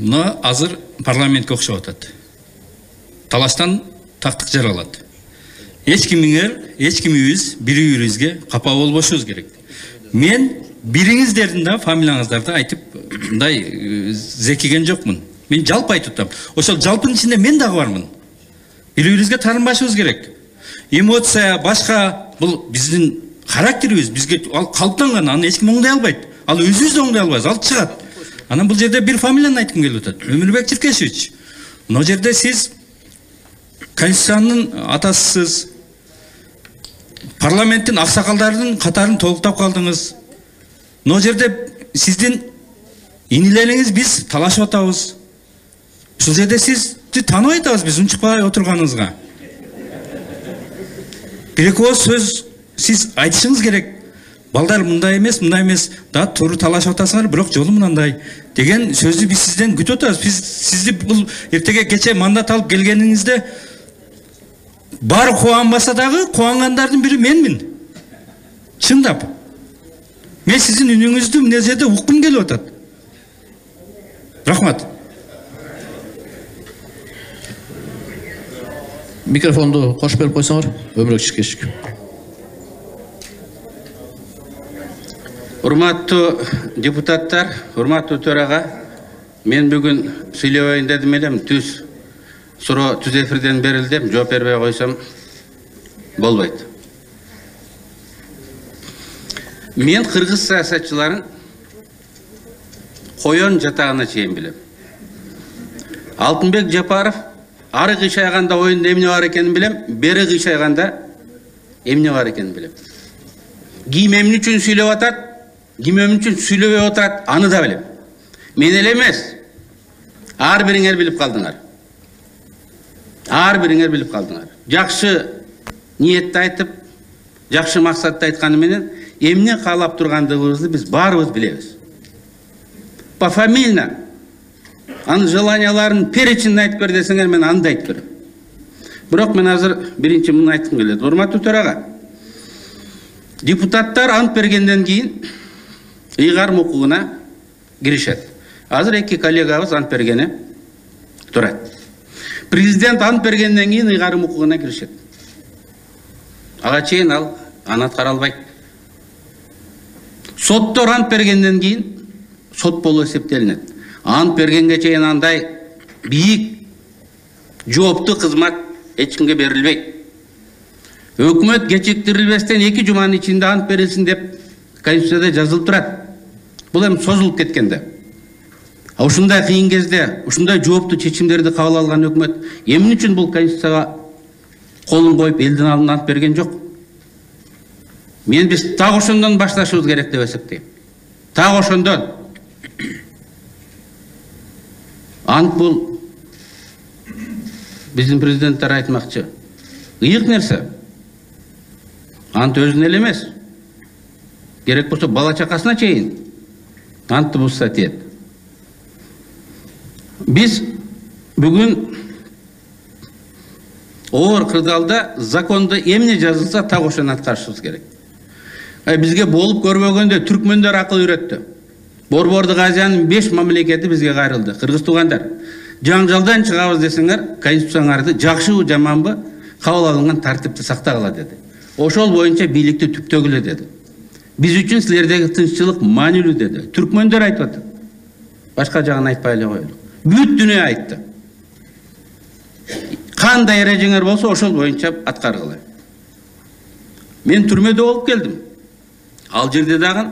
Мына азыр парламентке окшоп атат. Талаштан тактык жаралат. Эч кимибиз бири-бирибизге капа болбошубуз керек. Мен бириңиздердин да фамилияңыздарды айтып, мындай зекиген жокмун. Мен жалпы айтып атам. Ошол жалпынын ичинде мен дагы бармын. Бири-бирибизге таарынбашыбыз керек. Эмоция башка бул биздин характерибиз, бизге ал калыптанган, аны эч ким оңдой албайт. Ал өзүбүз да оңдой албайбыз, ал чыгат. Анан бул жерде бир фамилияны айткым келип атат. Өмүрбек Черкешевич. Мына жерде сиз Конституциянын атасысыз, парламенттин аксакалдарынын катарын толуктап калдыңыз. Мына жерде сиздин инилериңиз биз талашып атабыз. Ушул жерде сизди тааныбай атабыз биз унчукпай отурганыңызга. Бир-эки ооз сөз сиз айтышыңыз керек. Балдар мындай эмес, да туура талашып атасыңар, бирок жолу мындай деген сөздү биз сизден күтүп атабыз. Биз сизди бул эртеге кече мандат алып келгениңизде баары кубанбаса дагы кубангандардын бири менмин. Чындап. Мен сиздин үнүңүздү мына жерде уккум келип атат. Рахмат. Микрофонду кош берип койсоңор, Өмүрбек Черкешевич. Урматтуу депутаттар, урматтуу төрага, мен бүгүн сүйлөбөйүн дедим элем, түз эфирден берилди, жооп бербей койсом болбойт. Мен кыргыз саясатчыларын коён жатагына чейин билем. Алтынбек Жапаров ары кыйшайганда оюнда эмне бар экенин билем, бери кыйшайганда эмне бар экенин билем. Ким эмне үчүн сүйлөп атат, ким эмне үчүн сүйлөбөй отурат, аны да билем. Мен эле эмес, ар бириңер билип калдыңар. Жакшы ниетти айтып, жакшы максатты айтканы менен эмне каалап тургандыгыбызды биз баарыбыз билебиз. Пофамильно анын желанияларын перечинин айтып бер десеңер, мен аны да айтып берем. Бирок мен азыр биринчи муну айткым келет. Урматтуу төрага, депутаттар ант бергенден кийин ыйгарым укугуна киришет. Азыр эки коллегабыз ант бергени турат. Президент ант бергенден кийин ыйгарым укугуна киришет. Ага чейин ал анат каралбайт. Соттор ант бергенден кийин сот болуп эсептелинет. Ант бергенге чейин андай бийик жооптуу кызмат эч кимге берилбейт. Өкмөт кечиктирилбестен 2 жуманын ичинде ант берилсин деп Конституцияда жазылып турат. Бул эми созулуп кеткенде. Ушундай кыйын кезде, ушундай жооптуу чечимдерди кабыл алган өкмөт эмне үчүн бул Конституцияга колун коюп элдин алдына ант берген жок? Мен биз так ошондон башташыбыз керек деп эсептейм. Так ошондон. Ант бул биздин президенттер айтмакчы. Ыйык нерсе. Ант өзүнө эле эмес. Керек болсо бала чакасына чейин антты бузса тиет. Биз бүгүн оор кырдаалда закондо эмне жазылса так ошону аткарышыбыз керек. Бизге болуп көрбөгөндө түркмөндөр акыл үйрөттү. Борбордук Азиянын 5 мамлекети бизге кайрылды. Кыргыз туугандар, жаңжалдан чыгабыз десеңер, конституцияңарды жакшыбы, жаманбы, кабыл алынган тартипти сактагыла деди. Ошол боюнча бийликти түптөгүлө деди. Биз үчүн силердеги тынччылык маанилүү деди. Түркмөндөр айтып атат. Башка жагын айтпай эле коелу. Бүт дүйнө айтты. Кандай эрежеңер болсо ошол боюнча аткаргыла. Мен түрмөдө болуп келдим. Ал жерде дагы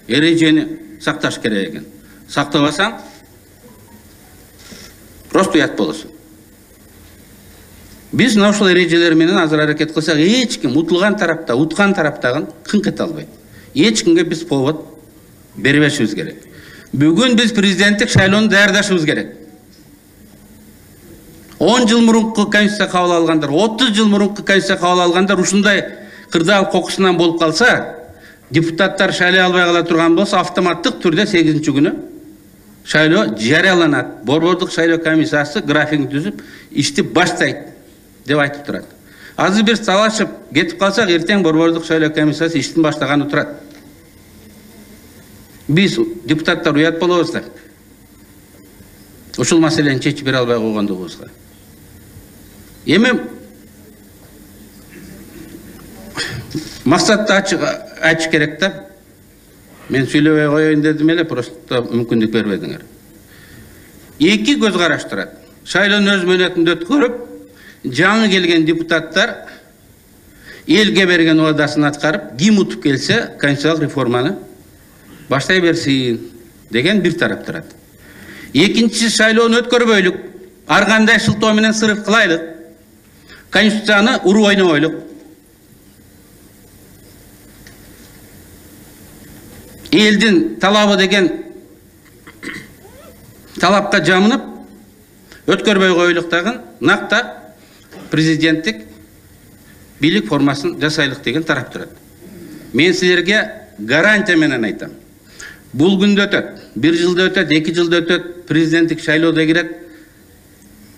эрежени сакташ керек экен. Сактабасаң просто уят болосуң. Биз мына ушул эрежелер менен азыр аракет кылсак, эч ким утулган тарапта, уткан тараптагын кыңк эте албайт. Эч кимге биз повод бербешибиз керек. Бүгүн биз президенттик шайлоону даярдашыбыз керек. 10 жыл мурунку Конституция кабыл алгандар, 30 жыл мурунку Конституция кабыл алгандар ушундай кырдаал кокусунан болуп калса, депутаттар шайлай албай кала турган болсо, автоматтык түрдө 8-күнү шайлоо жарыяланат. Борбордук шайлоо комиссиясы графигин түзүп, ишти баштайт деп айтып турат. Азыр бир талашып кетип калсак, эртең борбордук шайлоо комиссиясы иштин баштаганы турат. Биз депутаттар уят болобуз да. ушул маселени чечип бере албай койгондугубузга. Эми максатты ачык керек да. Мен сүйлөбөй коеюн дедим эле, просто мүмкүндүк бербедиңер. Эки көз караш турат. Шайлоонун өз мөөнөтүндө өткөрүп, жаңы келген депутаттар элге берген уадасын аткарып, ким утуп келсе, конституциялык реформаны баштай берсин деген бир тарап турат. Экинчи, шайлоону өткөрбөйлүк, ар кандай шылтоо менен сырыт кылайлык, конституцияны уруп ойнобойлук. Элдин талабы деген талапка жамынып, өткөрбөй коюлук дагы накта президенттик бийлик формасын жасайлык деген тарап турат. Мен силерге гарантия менен айтам. Бул күндө өтөт, 1 жылда өтөт, 2 жылда өтөт, президенттик шайлоодо кирет.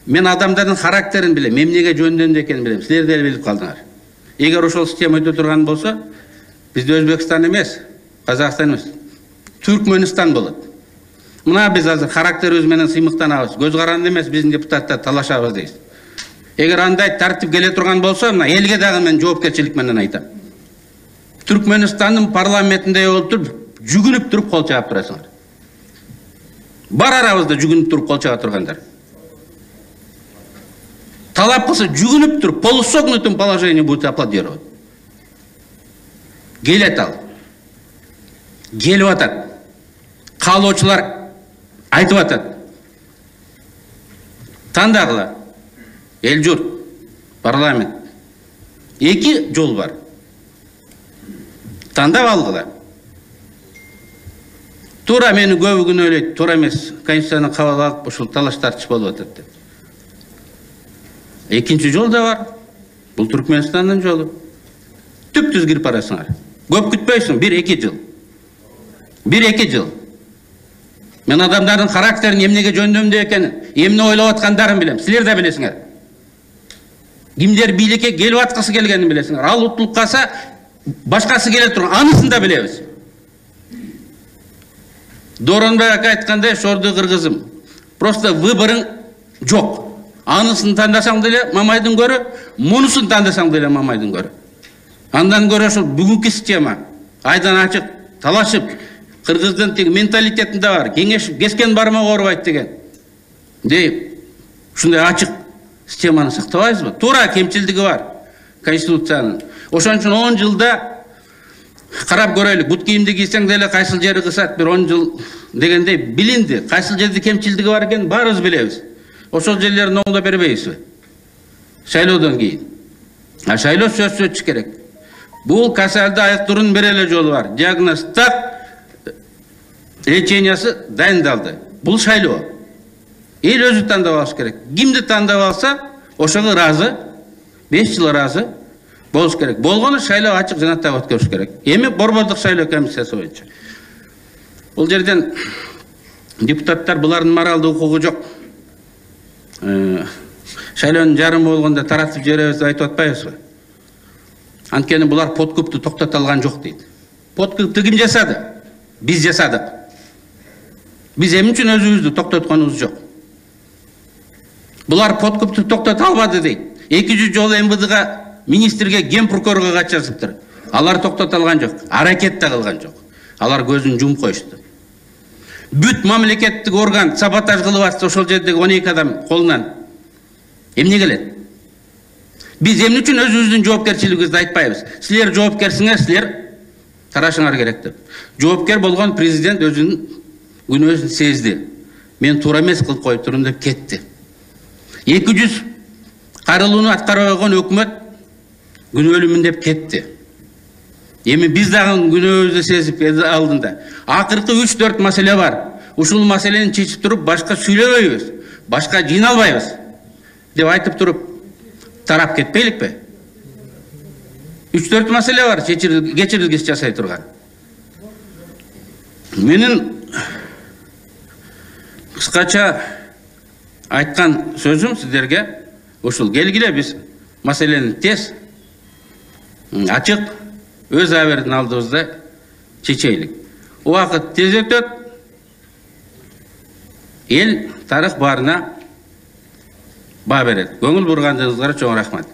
Мен адамдардын характерин билем, эмнеге жөндөндү экенин билем. Силер деле билип калдыңар. Эгер ошол система өтө турган болсо, бизде Өзбекстан эмес, Казакстан эмес, Түркмөнстан болот. Мына биз азыр характерибиз менен сыймыктанабыз. Көз каранды эмес, биздин депутаттар талашабыз дейбиз. Эгер андай тартип келе турган болсо, мына элге дагы мен жоопкерчилик менен айтам. Түркмөнстандын парламентинде отуруп, жүгүнүп туруп кол чаап турасыңар. Бар арабызда жүгүнүп туруп кол чаап тургандар. Талап кылса жүгүнүп туруп, полусогнутым положение будет аплодировать. Келет ал. Келип атат. Каалоочулар айтып атат. Тандагыла. Эл журт, парламент. Эки жол бар. Тандап алгыла. Тура мени көбү күнөөлөйт, туура эмес, конституцияны кабыл алып, ушул талаш тартыш болуп атат деп. Экинчи жол да бар. Бул Түркмөнстандын жолу. Түптүз кирип барасыңар. Көп күтпөйсүң, 1-2 жыл. 1-2 жыл. Мен адамдардын характерин эмнеге жөндөмдүү экенин, эмне ойлоп аткандарын билем. Силер да билесиңер. Кимдер бийликке келип аткысы келгенин билесиңер. Ал утулуп калса, башкасы келе турган, анысын да билебиз. Дооронбай ака айткандай, шорду кыргызым. Просто выборың жок. Анысын тандасаң деле Мамайдын көрө, мунусын тандасаң деле Мамайдын көрө. Андан көрө ошол бүгүнкү система айдан ачык талашып, кыргыздын тиги менталитетинде бар, кеңешип, кескен бармак оорубайт деген. Дейп, ушундай ачык системаны сактабайбызбы? Туура кемчилдиги бар конституциянын. Ошон үчүн 10 жылда карап көрөлүк. Бут кийимди кийсең деле кайсыл жери кысат, бир 10 жыл дегендей билинди. Кайсыл жерде кемчилдиги бар экенин баарыбыз билебиз. Ошол жерлерин оңдоп бербейбизби? Шайлоодон кийин. А шайлоо сөзсүз өтүш керек. Бул касалды айыктыруунун бир эле жолу бар. Диагноз так, лечениясы дайындалды. Бул шайлоо. Эл өзү тандап алыш керек. Кимди тандап алса, ошого ыраазы, 5 жыл ыраазы болуш керек. Болгону шайлоо ачык жана так өткөрүш керек. Эми борбордук шайлоо комиссиясы боюнча. Бул жерден депутаттар булардын моралдык укугу жок. Шайлоонун жарымы болгондо таратып жиберебиз деп айтып атпайбызбы? Анткени булар подкупту токтото алган жок дейт. Подкупту ким жасады? Биз жасадык. Биз эмне үчүн өзүбүздү токтотконубуз жок. Булар подкупту токтото албады дейт. 200 жолу МВДга, министрге, ген прокурорго кат жазыптыр. Алар токтото алган жок, аракет да кылган жок. Алар көзүн жумуп коюшту. Бүт мамлекеттик орган саботаж кылып атса, ошол жердеги 12 адам колунан эмне келет? Биз эмне үчүн өзүбүздүн жоопкерчилигибизди айтпайбыз? Силер жоопкерсиңер, силер тарашыңар керек деп. Жоопкер болгон президент өзүнүн күнөөсүн сезди. Мен туура эмес кылып коюп турдум деп кетти. 200 карылууну аткара койгон өкмөт күнөөлүүмүн деп кетти. Эми биз дагы күнөөбүздү сезип алдында. Акыркы 3-4 маселе бар. Ушул маселени чечип туруп, башка сүйлөбөйбүз, башка жыйналбайбыз деп айтып туруп тарап кетпейликпи? 3-4 маселе бар, кечирилгис жасай турган. Менин кыскача айткан сөзүм сиздерге ушул. Келгиле биз маселени тез, ачык, өз абердин алдыбызда чечейлик. Убакыт тез өтөт. эл тарых барына баа берет. Көңүл бургандыгыңызга чоң рахмат.